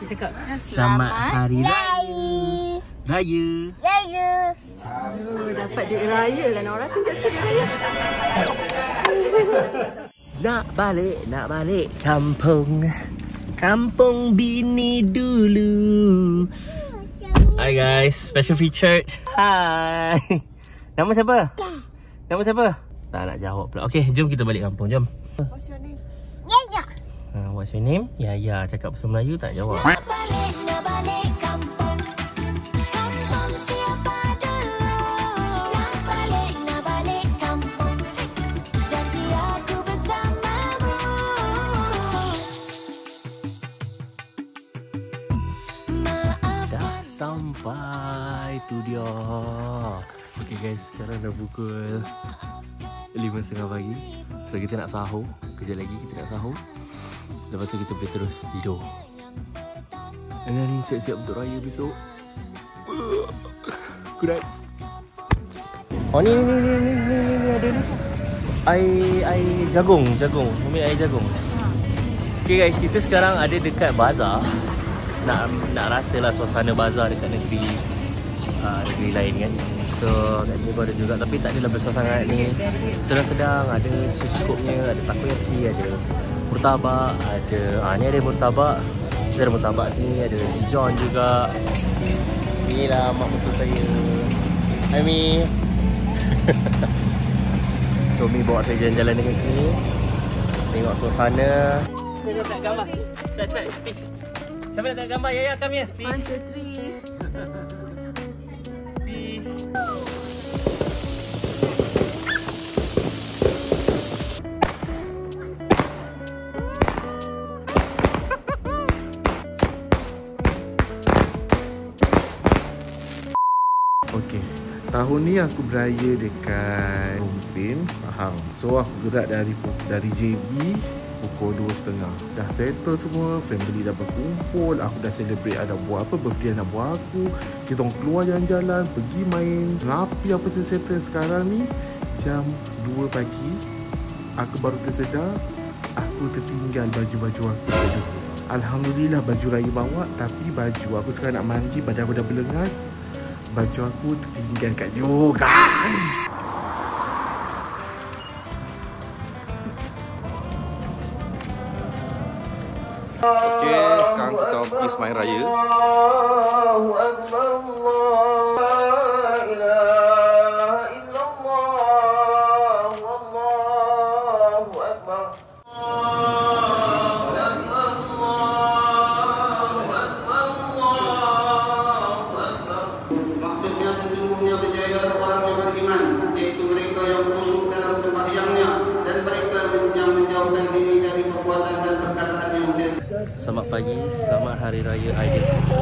Cakap selamat hari raya. Dapat duit raya lah. Nora tunjuk sikit duit raya. Nak balik kampung. Kampung bini dulu. Hi guys, special featured. Hi. Nama siapa? Nama siapa? Tak nak jawab pula. Okay, jom kita balik kampung, jom. What's your name? What's your name? Ya, cakap bahasa Melayu tak jawab. Nak balik kampung. Kampung siapa dulu? Nak balik kampung. Janji aku bersamamu. Dah sampai, tu dia. Okay guys, sekarang dah pukul 5.30 pagi. So kita nak sahur. Kejap lagi kita nak sahur. Lepas tu kita boleh terus tidur. And then siap-siap untuk raya besok. Good night. Oh ni ada ni. Air jagung. Ambil air jagung. Okay guys, kita sekarang ada dekat bazar. Nak rasalah suasana bazar dekat negeri lain kan. So kat sini pun ada juga, tapi tak adalah besar sangat ni. Sedang-sedang, ada secukupnya, ada takoyaki, ada murtabak, ada ni ada murtabak. Ada murtabak sini, ada John juga. Inilah mak mertua saya. Hai Mi. So Mi bawa saya jalan-jalan dengan sini. Tengok suasana. Kita nak gambar. Cepat, please. Siapa nak tengok gambar? Ya, come here, please. 1, 2, 3. Please. Okey, tahun ni aku beraya dekat Rumpin, Pahang. So aku gerak dari JB pukul 2.30. Dah settle semua, family dah berkumpul. Aku dah celebrate ada buat apa, birthday anak buah aku. Kita orang keluar jalan-jalan, pergi main rapi apa settle. Sekarang ni jam 2 pagi. Aku baru tersedar aku tertinggal baju-baju aku. Alhamdulillah baju raya bawa, tapi baju aku sekarang nak mandi, badan berlengas. Baju aku tertinggal kat Johor, guys. Okey, sekarang kita pergi semain raya. Allahu Akbar, la ilaha illallah, Allahu Akbar. Maksudnya sesungguhnya berjaya orang yang beriman, yaitu mereka yang khusyuk dalam sembahyangnya dan mereka yang menjauhkan diri dari perbuatan dan perkataan yang sia-sia. Selamat pagi, selamat Hari Raya Aidilfitri.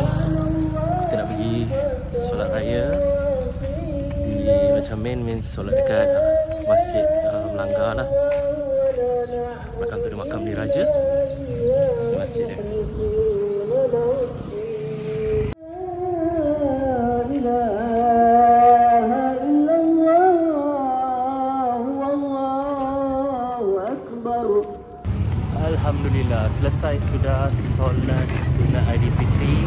Kita nak pergi solat raya di macam main solat dekat Masjid Melanggar lah. Belakang tu ada makam Diraja. Di masjid dia. Alhamdulillah, selesai sudah solat sunat Aidilfitri.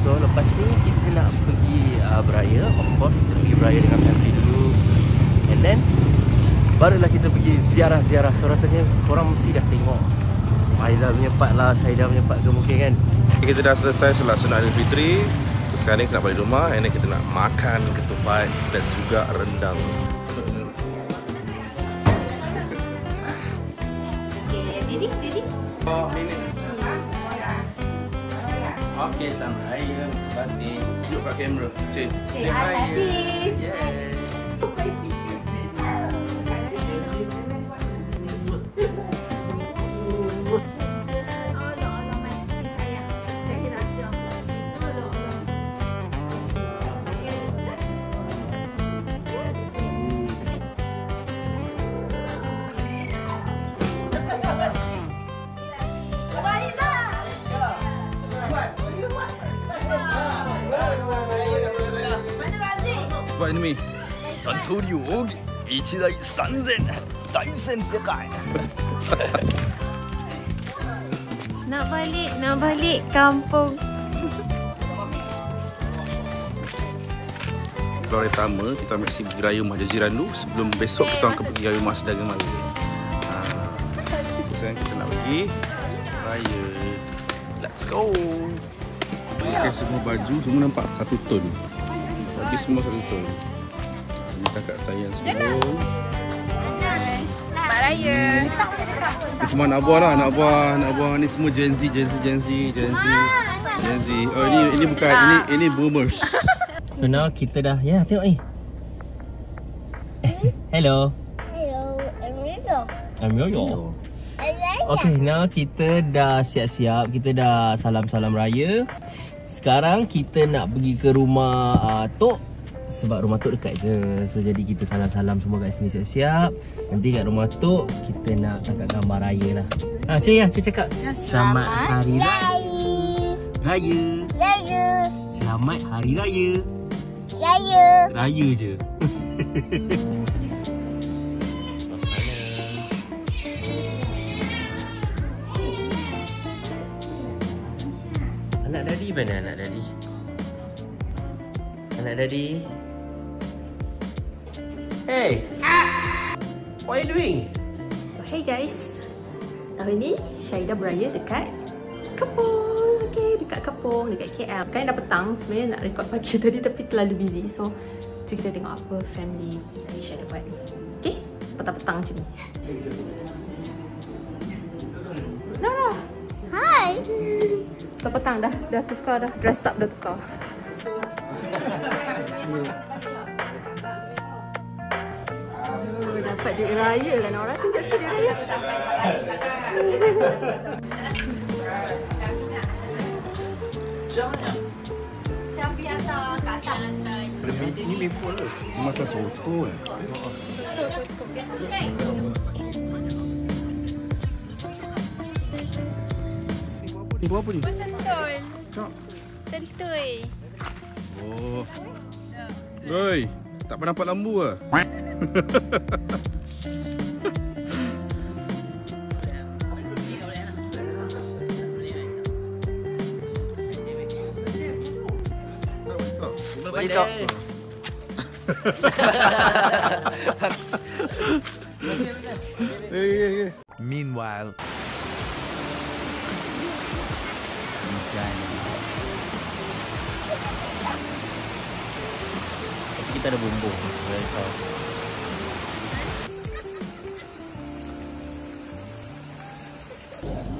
So lepas ni kita nak pergi beraya. Of course kita pergi beraya dengan family dulu. And then barulah kita pergi ziarah-ziarah. So rasanya korang mesti dah tengok Aizal punya part lah, Saidah punya part ke mungkin kan. Kita dah selesai solat sunat Aidilfitri. So sekarang ni kita nak balik rumah. And then kita nak makan ketupat dan juga rendang. Didi. Oh, ini. Okey, selamat raya. Batin. Tunjuk kat kamera. Cik. Say hi, Hafiz. Yeay. Buat ini Mi. Santori Ogi, Ichidai 3000, 大戦世界. Nak balik kampung. Kalau hari pertama, kita ambil pergi raya rumah jajiran dulu sebelum besok kita akan pergi raya rumah Sedaga Mara. Sekarang kita nak pergi raya. Let's go! Okay, semua baju semua nampak 1 ton. Bagi semua 1 ton. Ini kakak saya semua. Selamat Raya. Ini semua anak buah lah, anak buah ni semua Gen Z. Oh ini bukan, ini boomers. So now kita dah, ya tengok ni. Hello. I'm Yoyo. Okay, now kita dah siap-siap. Kita dah salam-salam raya. Sekarang kita nak pergi ke rumah Tok. Sebab rumah Tok dekat je. So jadi kita salam-salam semua kat sini siap-siap. Nanti kat rumah Tok kita nak tangkap gambar raya lah. Cuy cakap selamat hari raya. Selamat hari raya. Raya je. Anak Daddy mana anak Daddy? Anak Daddy? Hey! What are you doing? Hey guys. Tahun ni Syahidah beraya dekat Kepong. Okay, dekat Kepong, dekat KL. Sekarang dah petang. Sebenarnya nak record pagi tadi tapi terlalu busy. So, jom kita tengok apa family Aisyah dapat. Okay, petang-petang macam ni. Nora. Hi. Petang dah tukar dah. Dress up dah tukar. Dapat duit raya lah Nora. Tunjuk sikit duit raya. Capi atas kat atas. Ini mepol ke? Makan soto kan? Soto. Ni buat apa ni? Sentul. Kak. Sentul. Oh. Oi, tak pernah nampak lambu ke? Bagi kau. Meanwhile, Tapi kita ada bumbung.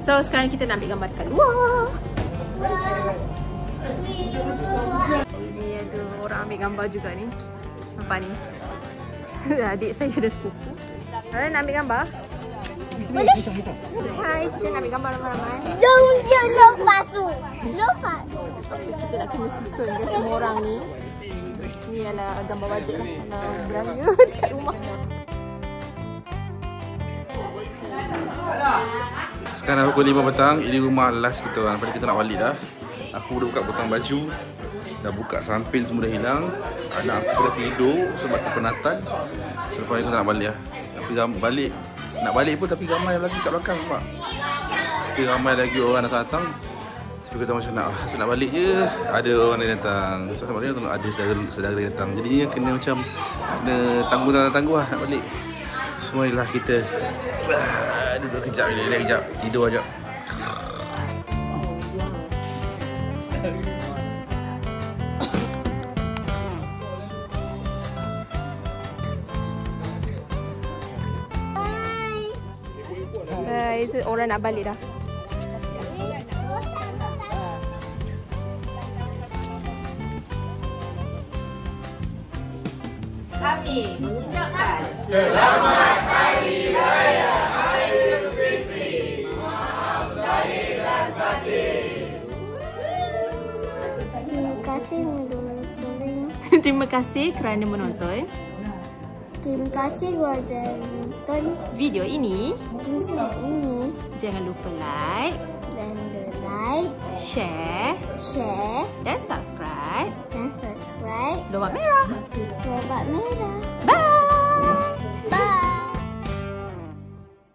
So sekarang kita nak ambil gambar dekat luar. Ni ada orang ambil gambar juga ni. Nampak ni. Adik saya ada sepupu. Ada nak ambil gambar? Boleh? Hai, kita nak ambil gambar ramai-ramai. Lupa. Kita nak kena susun ke semua orang ni. Ni adalah gambar bajet lah. Kalau beraya dekat rumah. Sekarang pukul 5 petang. Ini rumah last kita orang. Lepas kita nak balik dah. Aku dah buka botang baju. Dah buka samping semua dah hilang. Anak aku dah tidur sebab kepenatan. Selepas ni kita nak balik lah. Tapi balik. Nak balik pun tapi ramai lagi kat belakang nampak. Mesti ramai lagi orang datang-datang. Tapi kita macam nak balik je. Ada orang yang datang. Sama dia ada saudara datang. Jadinya kena macam kena tangguh lah nak balik. Semua inilah kita. Duduk kejap, relax kejap. Tidur sekejap. Guys, orang nak balik dah. Kami mengucapkan Selamat Hari Raya Aidilfitri. Maaf lahir dan batin. Terima kasih menonton. Terima kasih kerana menonton Terima kasih kepada menonton video ini. video ini. Jangan lupa like, Dan like, share share dan subscribe. dan subscribe Lobak Merah. Lobak Merah. Bye.